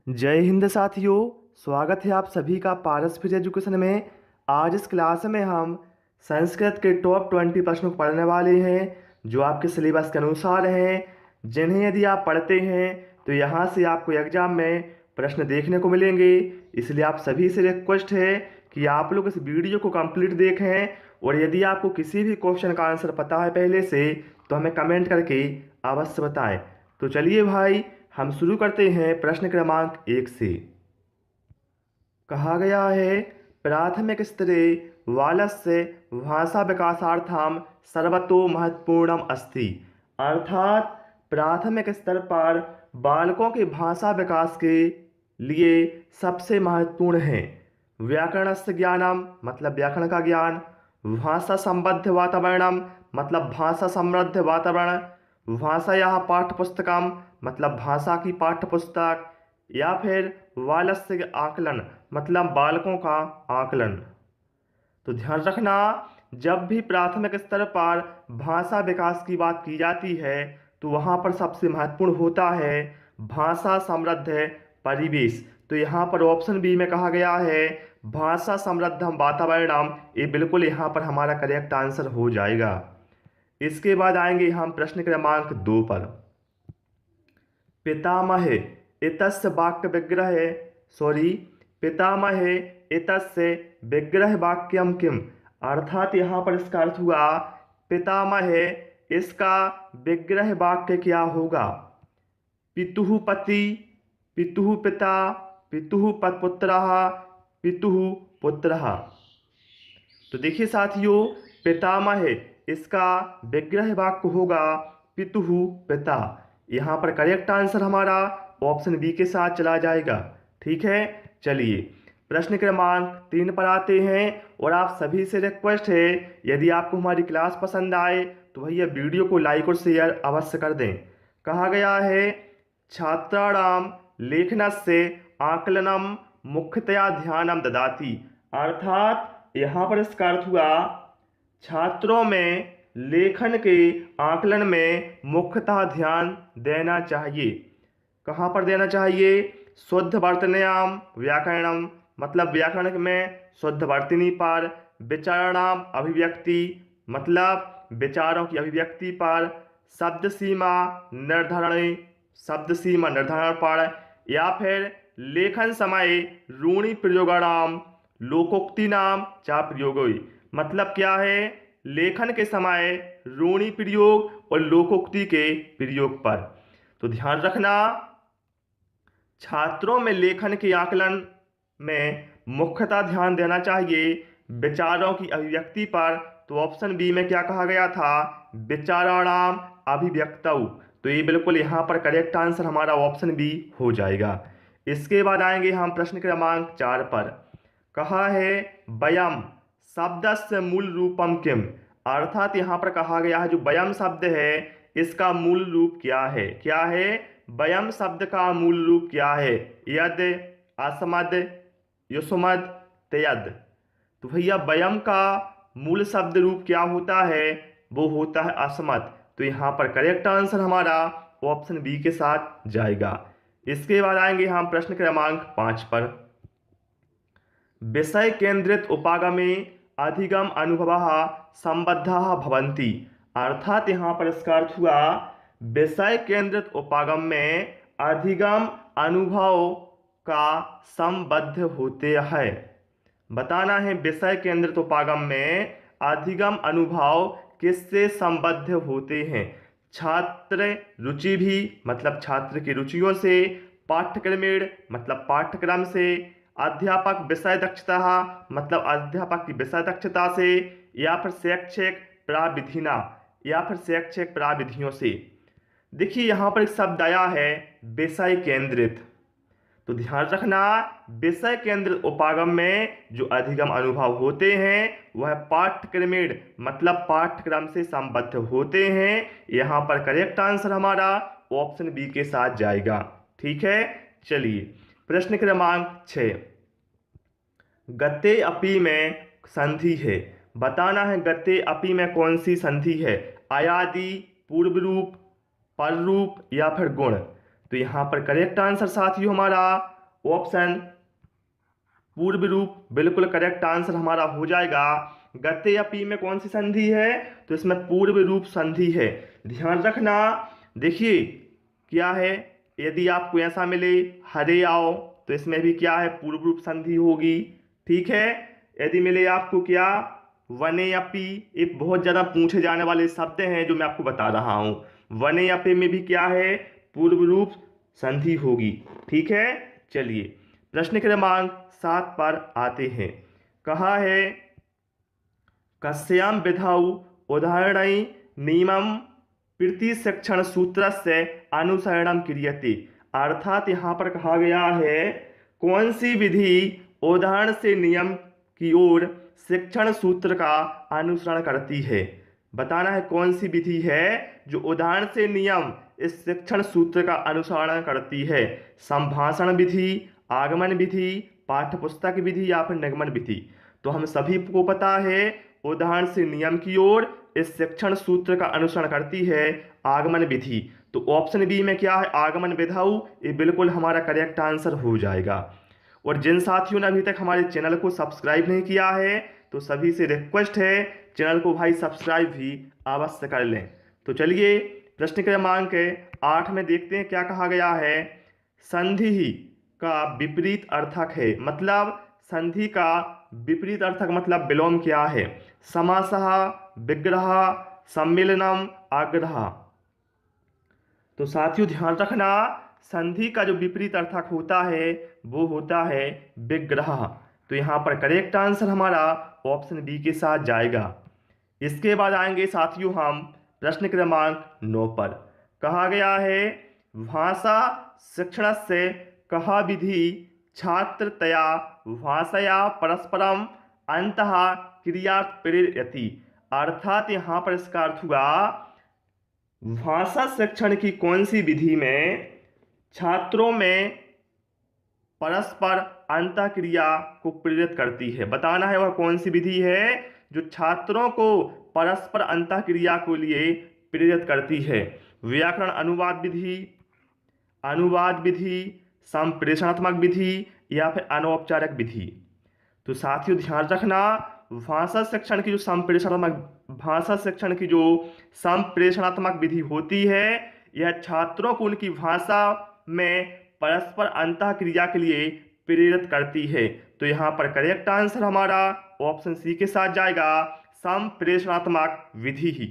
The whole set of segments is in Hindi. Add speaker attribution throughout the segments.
Speaker 1: जय हिंद साथियों। स्वागत है आप सभी का पारस फिर एजुकेशन में। आज इस क्लास में हम संस्कृत के टॉप 20 प्रश्नों को पढ़ने वाले हैं जो आपके सिलेबस के अनुसार हैं, जिन्हें यदि आप पढ़ते हैं तो यहाँ से आपको एग्जाम में प्रश्न देखने को मिलेंगे। इसलिए आप सभी से रिक्वेस्ट है कि आप लोग इस वीडियो को कंप्लीट देखें, और यदि आपको किसी भी क्वेश्चन का आंसर पता है पहले से तो हमें कमेंट करके अवश्य बताएं। तो चलिए भाई, हम शुरू करते हैं प्रश्न क्रमांक 1 से। कहा गया है, प्राथमिक स्तरे बालस्य भाषा विकासार्थम सर्वतो महत्वपूर्णम अस्ति। अर्थात प्राथमिक स्तर पर बालकों के भाषा विकास के लिए सबसे महत्वपूर्ण है व्याकरणस्य ज्ञानम, मतलब व्याकरण का ज्ञान। भाषा संबद्ध वातावरणम, मतलब भाषा समृद्ध वातावरण। भाषायाः पाठ्यपुस्तकम, मतलब भाषा की पाठ्यपुस्तक। या फिर बालस्य आकलन, मतलब बालकों का आकलन। तो ध्यान रखना, जब भी प्राथमिक स्तर पर भाषा विकास की बात की जाती है तो वहाँ पर सबसे महत्वपूर्ण होता है भाषा समृद्ध परिवेश। तो यहाँ पर ऑप्शन बी में कहा गया है भाषा समृद्धम वातावरणम। ये बिल्कुल यहाँ पर हमारा करेक्ट आंसर हो जाएगा। इसके बाद आएंगे हम प्रश्न क्रमांक 2 पर। पितामहे इतस्य वाक्य विग्रह सॉरी पितामहे इतस्य विग्रह वाक्यम किम। अर्थात यहाँ पर इसका अर्थ हुआ पितामहे, इसका विग्रह वाक्य क्या होगा। पितुः पति, पितुः पिता, पितुः पुत्रः, पितुः पुत्रः। तो देखिए साथियों, पितामह इसका विग्रह वाक्य होगा पितुः पिता। यहाँ पर करेक्ट आंसर हमारा ऑप्शन बी के साथ चला जाएगा। ठीक है, चलिए प्रश्न क्रमांक 3 पर आते हैं। और आप सभी से रिक्वेस्ट है, यदि आपको हमारी क्लास पसंद आए तो भैया वीडियो को लाइक और शेयर अवश्य कर दें। कहा गया है छात्राणाम लेखनस्य आकलनम मुख्यतया ध्यानम ददाति। अर्थात यहाँ पर इसका अर्थ हुआ छात्रों में लेखन के आकलन में मुख्यतः ध्यान देना चाहिए। कहाँ पर देना चाहिए। शुद्ध वर्तन्याम व्याकरणम, मतलब व्याकरण में शुद्ध वर्तनी पर। विचारणाम अभिव्यक्ति, मतलब विचारों की अभिव्यक्ति पर। शब्द सीमा निर्धारण, शब्द सीमा निर्धारण पर। या फिर लेखन समय रूढ़ि प्रयोगाणाम लोकोक्ति नाम चा प्रयोगों, मतलब क्या है लेखन के समय रूढ़ि प्रयोग और लोकोक्ति के प्रयोग पर। तो ध्यान रखना, छात्रों में लेखन के आकलन में मुख्यतः ध्यान देना चाहिए विचारों की अभिव्यक्ति पर। तो ऑप्शन बी में क्या कहा गया था, विचाराणाम अभिव्यक्तौ। तो ये बिल्कुल यहाँ पर करेक्ट आंसर हमारा ऑप्शन बी हो जाएगा। इसके बाद आएंगे हम प्रश्न क्रमांक 4 पर। कहा है वयम शब्दस्य मूल रूपम किम। अर्थात यहाँ पर कहा गया है जो वयम शब्द है इसका मूल रूप क्या है। क्या है वयम शब्द का मूल रूप क्या है। यद, असमद, युष्मद, त्यद। तो भैया वयम का मूल शब्द रूप क्या होता है, वो होता है असमत। तो यहाँ पर करेक्ट आंसर हमारा ऑप्शन बी के साथ जाएगा। इसके बाद आएंगे हम प्रश्न क्रमांक 5 पर। विषय केंद्रित उपागमे अधिगम अनुभवः संबद्धः भवन्ति। अर्थात यहाँ पर इसका अर्थ हुआ विषय केंद्रित उपागम में अधिगम अनुभव का संबद्ध होते हैं। बताना है विषय केंद्रित उपागम में अधिगम अनुभव किससे संबद्ध होते हैं। छात्र रुचि भी, मतलब छात्र की रुचियों से। पाठ्यक्रमेण, मतलब पाठ्यक्रम से। अध्यापक विषय दक्षता, मतलब अध्यापक की विषय दक्षता से। या फिर शैक्षिक प्राविधिना, या फिर शैक्षिक प्राविधियों से। देखिए यहाँ पर एक शब्द आया है विषय केंद्रित। तो ध्यान रखना, विषय केंद्रित उपागम में जो अधिगम अनुभव होते हैं वह पाठ्यक्रमेण, मतलब पाठ्यक्रम से संबद्ध होते हैं। यहाँ पर करेक्ट आंसर हमारा ऑप्शन बी के साथ जाएगा। ठीक है, चलिए प्रश्न क्रमांक 6। गते अपि में संधि है। बताना है गते अपि में कौन सी संधि है। अयादि, पूर्व रूप, पर रूप या फिर गुण। तो यहाँ पर करेक्ट आंसर साथियों हमारा ऑप्शन पूर्व रूप बिल्कुल करेक्ट आंसर हमारा हो जाएगा। गते या पी में कौन सी संधि है, तो इसमें पूर्व रूप संधि है। ध्यान रखना, देखिए क्या है, यदि आपको ऐसा मिले हरे आओ तो इसमें भी क्या है, पूर्व रूप संधि होगी। ठीक है, यदि मिले आपको क्या वने या पी, ये बहुत ज़्यादा पूछे जाने वाले शब्द हैं जो मैं आपको बता रहा हूँ। वने या पे में भी क्या है, पूर्व रूप संधि होगी। ठीक है, चलिए प्रश्न क्रमांक 7 पर आते हैं। कहा है कस्याम विधौ उदाहरणै नियमं प्रतिशिक्षण सूत्रस्य अनुसरणं क्रियते। अर्थात यहाँ पर कहा गया है कौन सी विधि उदाहरण से नियम की ओर शिक्षण सूत्र का अनुसरण करती है। बताना है कौन सी विधि है जो उदाहरण से नियम इस शिक्षण सूत्र का अनुसरण करती है। संभाषण विधि, आगमन विधि, पाठ्यपुस्तक विधि या फिर निगमन विधि। तो हम सभी को पता है उदाहरण से नियम की ओर इस शिक्षण सूत्र का अनुसरण करती है आगमन विधि। तो ऑप्शन बी में क्या है, आगमन विधौ, ये बिल्कुल हमारा करेक्ट आंसर हो जाएगा। और जिन साथियों ने अभी तक हमारे चैनल को सब्सक्राइब नहीं किया है तो सभी से रिक्वेस्ट है चैनल को भाई सब्सक्राइब भी अवश्य कर लें। तो चलिए प्रश्न क्रमांक 8 में देखते हैं क्या कहा गया है। संधि का विपरीत अर्थक है, मतलब संधि का विपरीत अर्थक मतलब विलोम क्या है। समासः, विग्रह, सम्मिलनम, आग्रह। तो साथियों ध्यान रखना, संधि का जो विपरीत अर्थक होता है वो होता है विग्रह। तो यहाँ पर करेक्ट आंसर हमारा ऑप्शन बी के साथ जाएगा। इसके बाद आएंगे साथियों हम प्रश्न क्रमांक 9 पर। कहा गया है भाषा शिक्षण से कहा विधि छात्रतया भाषया परस्परम अंतः क्रिया प्रेरयति। अर्थात यहाँ पर इसका अर्थ हुआ भाषा शिक्षण की कौन सी विधि में छात्रों में परस्पर अंतःक्रिया को प्रेरित करती है। बताना है वह कौन सी विधि है जो छात्रों को परस्पर अंतःक्रिया को लिए प्रेरित करती है। व्याकरण अनुवाद विधि, संप्रेषणात्मक विधि या फिर अनौपचारिक विधि। तो साथियों ध्यान रखना, भाषा शिक्षण की जो संप्रेषणात्मक विधि होती है यह छात्रों को उनकी भाषा में परस्पर अंतःक्रिया के लिए प्रेरित करती है। तो यहाँ पर करेक्ट आंसर हमारा ऑप्शन सी के साथ जाएगा, संप्रेषणात्मक विधि ही।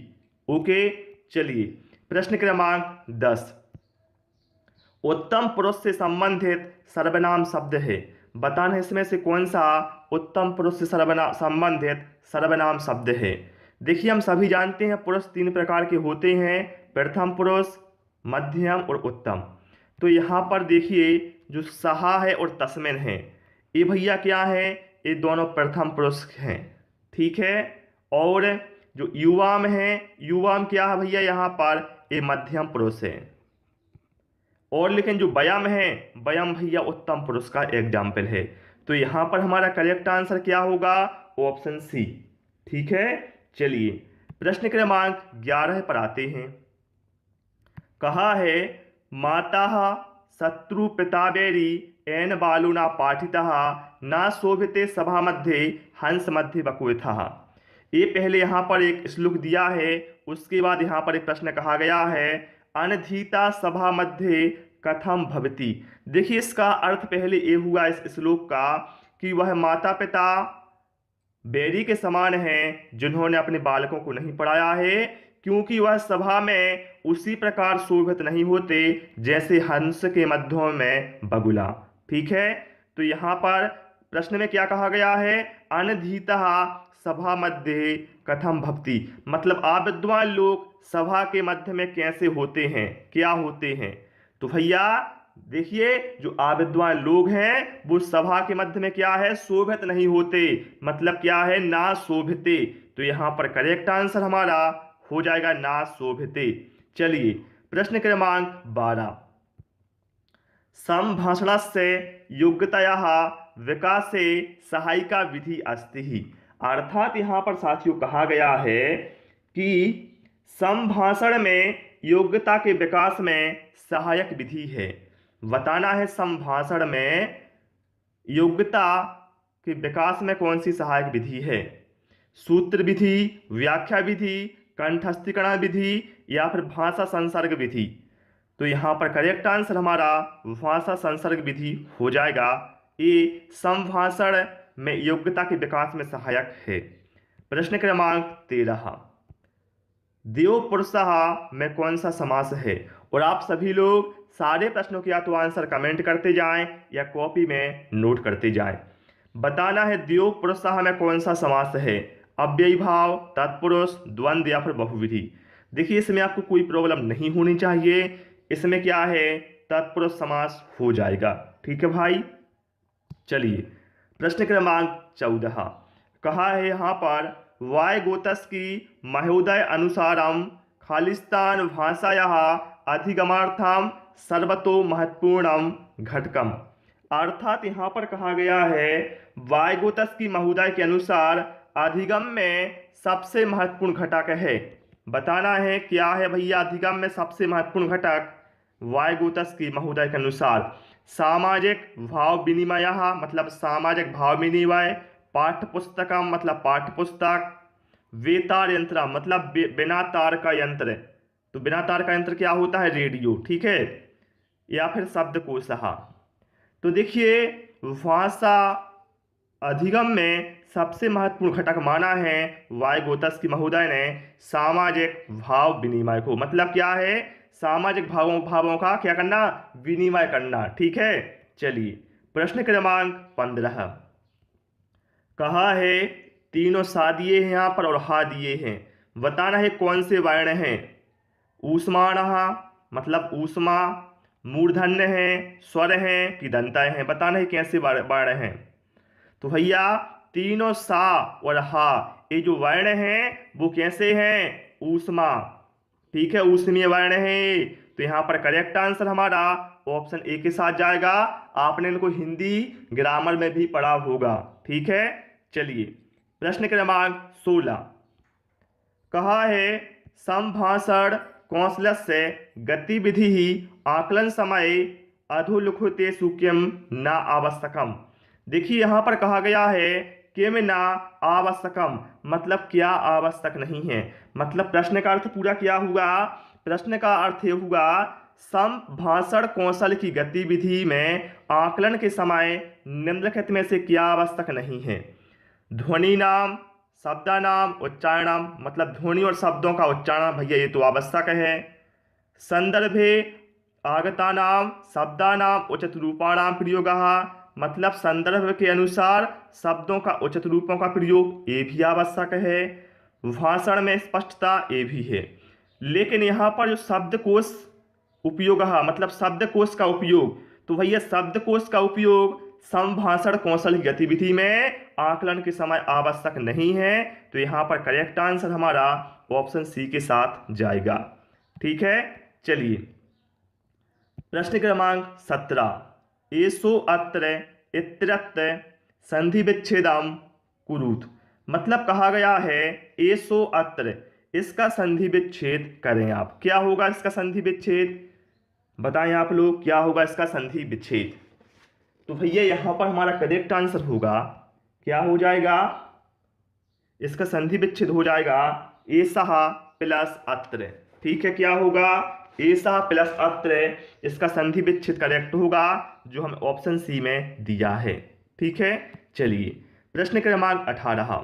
Speaker 1: ओके, चलिए प्रश्न क्रमांक 10। उत्तम पुरुष से संबंधित सर्वनाम शब्द है। बताना है इसमें से कौन सा उत्तम पुरुष से संबंधित सर्वनाम शब्द है। देखिए हम सभी जानते हैं पुरुष 3 प्रकार के होते हैं, प्रथम पुरुष, मध्यम और उत्तम। तो यहाँ पर देखिए जो सहा है और तस्मिन है, ये भैया क्या है, ये दोनों प्रथम पुरुष हैं। ठीक है, और जो युवाम है, युवाम क्या है भैया, यहाँ पर ये मध्यम पुरुष है। और लेकिन जो वयम है, वयम भैया उत्तम पुरुष का एग्जाम्पल है। तो यहाँ पर हमारा करेक्ट आंसर क्या होगा, ऑप्शन सी। ठीक है, चलिए प्रश्न क्रमांक 11 पर आते हैं। कहा है माता शत्रु पितावेरी एन बालूना पाठितः न शोभिते सभा मध्ये हंस मध्ये बकुथा। ये पहले यहाँ पर एक श्लोक दिया है, उसके बाद यहाँ पर एक प्रश्न कहा गया है अनधीता सभा मध्ये कथम भवति। देखिए इसका अर्थ पहले ये हुआ इस श्लोक का कि वह माता पिता बैरी के समान हैं जिन्होंने अपने बालकों को नहीं पढ़ाया है, क्योंकि वह सभा में उसी प्रकार शोभित नहीं होते जैसे हंस के मध्यों में बगुला। ठीक है, तो यहाँ पर प्रश्न में क्या कहा गया है, अनधीता सभा मध्य कथम भक्ति, मतलब अविद्वान लोग सभा के मध्य में कैसे होते हैं, क्या होते हैं। तो भैया देखिए जो अविद्वान लोग हैं वो सभा के मध्य में क्या है, शोभित नहीं होते, मतलब क्या है, ना शोभिते। तो यहाँ पर करेक्ट आंसर हमारा हो जाएगा ना शोभिते। चलिए प्रश्न क्रमांक 12। संभाषणस्य योग्यतायाः विकासे सहायिका विधि अस्ति। अर्थात यहाँ पर साथियों कहा गया है कि संभाषण में योग्यता के विकास में सहायक विधि है। बताना है संभाषण में योग्यता के विकास में कौन सी सहायक विधि है? सूत्र विधि, व्याख्या विधि, कंठस्थीकरण विधि या फिर भाषा संसर्ग विधि? तो यहाँ पर करेक्ट आंसर हमारा भाषा संसर्ग विधि हो जाएगा। ये संभाषण में योग्यता के विकास में सहायक है। प्रश्न क्रमांक 13, देव पुरुषः में कौन सा समास है? और आप सभी लोग सारे प्रश्नों के या तो आंसर कमेंट करते जाएं या कॉपी में नोट करते जाएं। बताना है देव पुरुषः में कौन सा समास है? अव्ययी भाव, तत्पुरुष, द्वंद्व या फिर बहुविधि? देखिए इसमें आपको कोई प्रॉब्लम नहीं होनी चाहिए। इसमें क्या है, तत्पुरुष समास हो जाएगा। ठीक है भाई। चलिए प्रश्न क्रमांक 14, कहा है यहाँ पर वायगोत्स्की महोदय अनुसारम खालिस्तान भाषायाः अधिगमार्थम सर्वतो महत्वपूर्णम घटकम। अर्थात यहाँ पर कहा गया है वायगोत्स्की महोदय के अनुसार अधिगम में सबसे महत्वपूर्ण घटक है। बताना है क्या है भैया अधिगम में सबसे महत्वपूर्ण घटक वायगोत्स्की महोदय के अनुसार? सामाजिक भाव विनिमय मतलब सामाजिक भाव विनिमय, पाठ्य पुस्तकम मतलब पाठ्य पुस्तक, वेतार यंत्र मतलब बिना तार का यंत्र। तो बिना तार का यंत्र क्या होता है? रेडियो। ठीक है। या फिर शब्दकोश। तो देखिए भाषा अधिगम में सबसे महत्वपूर्ण घटक माना है वायगोत्स्की महोदय ने सामाजिक भाव विनिमय को। मतलब क्या है? सामाजिक भावों का क्या करना? विनिमय करना। ठीक है। चलिए प्रश्न क्रमांक 15, कहा है तीनों सा दिए हैं यहाँ पर और हा दिए हैं। बताना है कौन से वर्ण हैं? ऊष्माणः मतलब ऊष्मा, मूर्धन्य है, स्वर है कि दंतय है? बताना है कैसे वर्ण हैं। तो भैया तीनों सा और हा ये जो वर्ण हैं वो कैसे हैं? ऊष्मा। ठीक है, ऊष्मीय वर्ण है। तो यहाँ पर करेक्ट आंसर हमारा ऑप्शन ए के साथ जाएगा। आपने इनको हिंदी ग्रामर में भी पढ़ा होगा। ठीक है। चलिए प्रश्न क्रमांक 16, कहा है संभाषण कौशलस्य गतिविधि ही आकलन समय अधोलिखिते सूक्ष्म न आवश्यकम। देखिए यहाँ पर कहा गया है किम ना आवश्यकम मतलब क्या आवश्यक नहीं है। मतलब प्रश्न का अर्थ पूरा क्या हुआ? प्रश्न का अर्थ ये हुआ संभाषण कौशल की गतिविधि में आकलन के समय निम्नलिखित में से क्या आवश्यक नहीं है? ध्वनि नाम, शब्दानाम, उच्चारण मतलब ध्वनि और शब्दों का उच्चारण भैया ये तो आवश्यक है। संदर्भे आगतानाम शब्दानाम उचित रूपाणाम प्रयोगः मतलब संदर्भ के अनुसार शब्दों का उचित रूपों का प्रयोग ये भी आवश्यक है। भाषण में स्पष्टता ये भी है। लेकिन यहाँ पर जो शब्दकोश उपयोग मतलब शब्दकोश का उपयोग, तो भैया शब्दकोश का उपयोग संभाषण कौशल की गतिविधि में आकलन के समय आवश्यक नहीं है। तो यहाँ पर करेक्ट आंसर हमारा ऑप्शन सी के साथ जाएगा। ठीक है। चलिए प्रश्न क्रमांक 17, एसो अत्र इत्यत्र संधि विच्छेदम कुरुत। मतलब कहा गया है एसो अत्र, इसका संधि विच्छेद करें आप। क्या होगा इसका संधि विच्छेद? बताएं आप लोग क्या होगा इसका संधि विच्छेद? तो भैया यहाँ पर हमारा करेक्ट आंसर होगा क्या हो जाएगा? इसका संधि विच्छेद हो जाएगा एसहा प्लस अत्र। ठीक है, क्या होगा? एसा प्लस अत्र, इसका संधि विच्छेद करेक्ट होगा जो हमें ऑप्शन सी में दिया है। ठीक है। चलिए प्रश्न क्रमांक 18,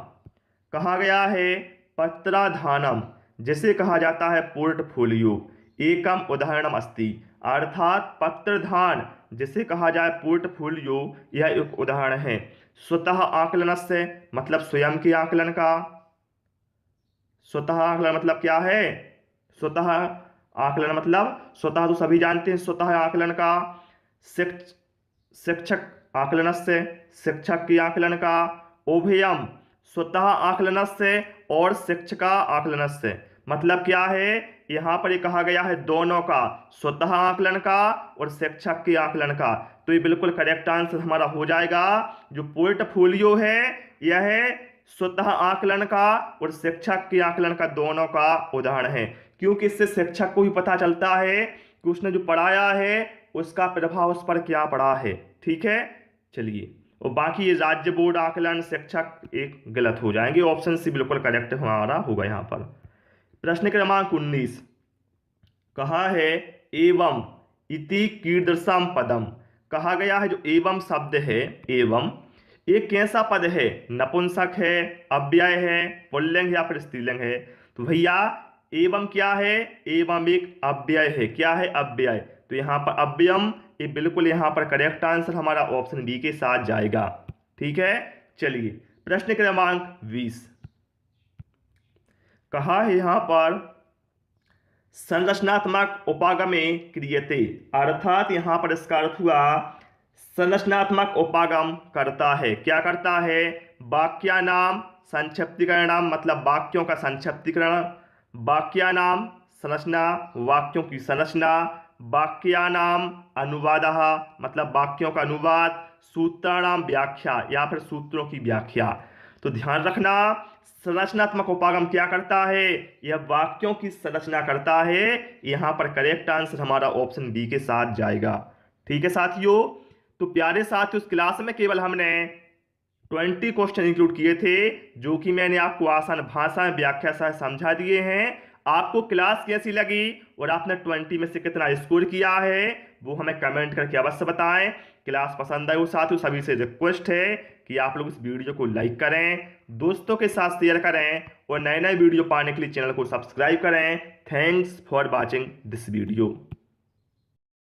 Speaker 1: कहा गया है पत्राधानम जिसे कहा जाता है पोर्टफोलियो एकम उदाहरणम अस्ति। अर्थात पत्रधान जिसे कहा जाए पोर्टफोलियो यह एक उदाहरण है। स्वतः आकलन से मतलब स्वयं के आकलन का। स्वतः आकलन मतलब क्या है? स्वतः आकलन मतलब स्वतः तो सभी जानते हैं स्वतः आकलन का। शिक्षक आकलन से शिक्षक के आकलन का। उभयम स्वतः आकलन से और शिक्षका आकलन से मतलब क्या है? यहाँ पर ये कहा गया है दोनों का, स्वतः आकलन का और शिक्षक के आकलन का। तो ये बिल्कुल करेक्ट आंसर हमारा हो जाएगा। जो पोर्टफोलियो है यह है स्वतः आकलन का और शिक्षक के आकलन का दोनों का उदाहरण है। क्योंकि इससे शिक्षक को भी पता चलता है कि उसने जो पढ़ाया है उसका प्रभाव उस पर क्या पड़ा है। ठीक है। चलिए और बाकी ये राज्य बोर्ड आकलन शिक्षक एक गलत हो जाएंगे। ऑप्शन सी बिल्कुल करेक्ट हमारा होगा यहाँ पर। प्रश्न क्रमांक 19 कहा है एवं इति कीदृशम पदम। कहा गया है जो एवं शब्द है, एवं एक कैसा पद है, नपुंसक है, अव्यय है, पुल्लिंग या फिर स्त्रीलिंग है। तो भैया एवं क्या है, एवं एक अव्यय है। क्या है, अव्यय। तो यहाँ पर अव्ययम, ये बिल्कुल यहाँ पर करेक्ट आंसर हमारा ऑप्शन बी के साथ जाएगा। ठीक है, चलिए प्रश्न क्रमांक 20 कहा है यहाँ पर संरचनात्मक उपागमे क्रियते, अर्थात यहाँ पर इसका अर्थ हुआ संरचनात्मक उपागम करता है। क्या करता है, वाक्यानाम संक्षिप्तीकरण, मतलब वाक्यों का संक्षिप्तीकरण, वाक्यानाम संरचना, वाक्यों की संरचना, वाक्यानाम अनुवादः, मतलब वाक्यों का अनुवाद, सूत्राणाम व्याख्या या फिर सूत्रों की व्याख्या। तो ध्यान रखना संरचनात्मक उपागम क्या करता है, यह वाक्यों की संरचना करता है। यहां पर करेक्ट आंसर हमारा ऑप्शन बी के साथ जाएगा। ठीक है साथियों, तो प्यारे साथियों, उस क्लास में केवल हमने 20 क्वेश्चन इंक्लूड किए थे, जो कि मैंने आपको आसान भाषा में व्याख्या से समझा दिए हैं। आपको क्लास कैसी लगी और आपने 20 में से कितना स्कोर किया है, वो हमें कमेंट करके अवश्य बताएं। क्लास पसंद आए हो साथियों, सभी से रिक्वेस्ट है कि आप लोग इस वीडियो को लाइक करें, दोस्तों के साथ शेयर करें और नए नए वीडियो पाने के लिए चैनल को सब्सक्राइब करें। Thanks for watching this video.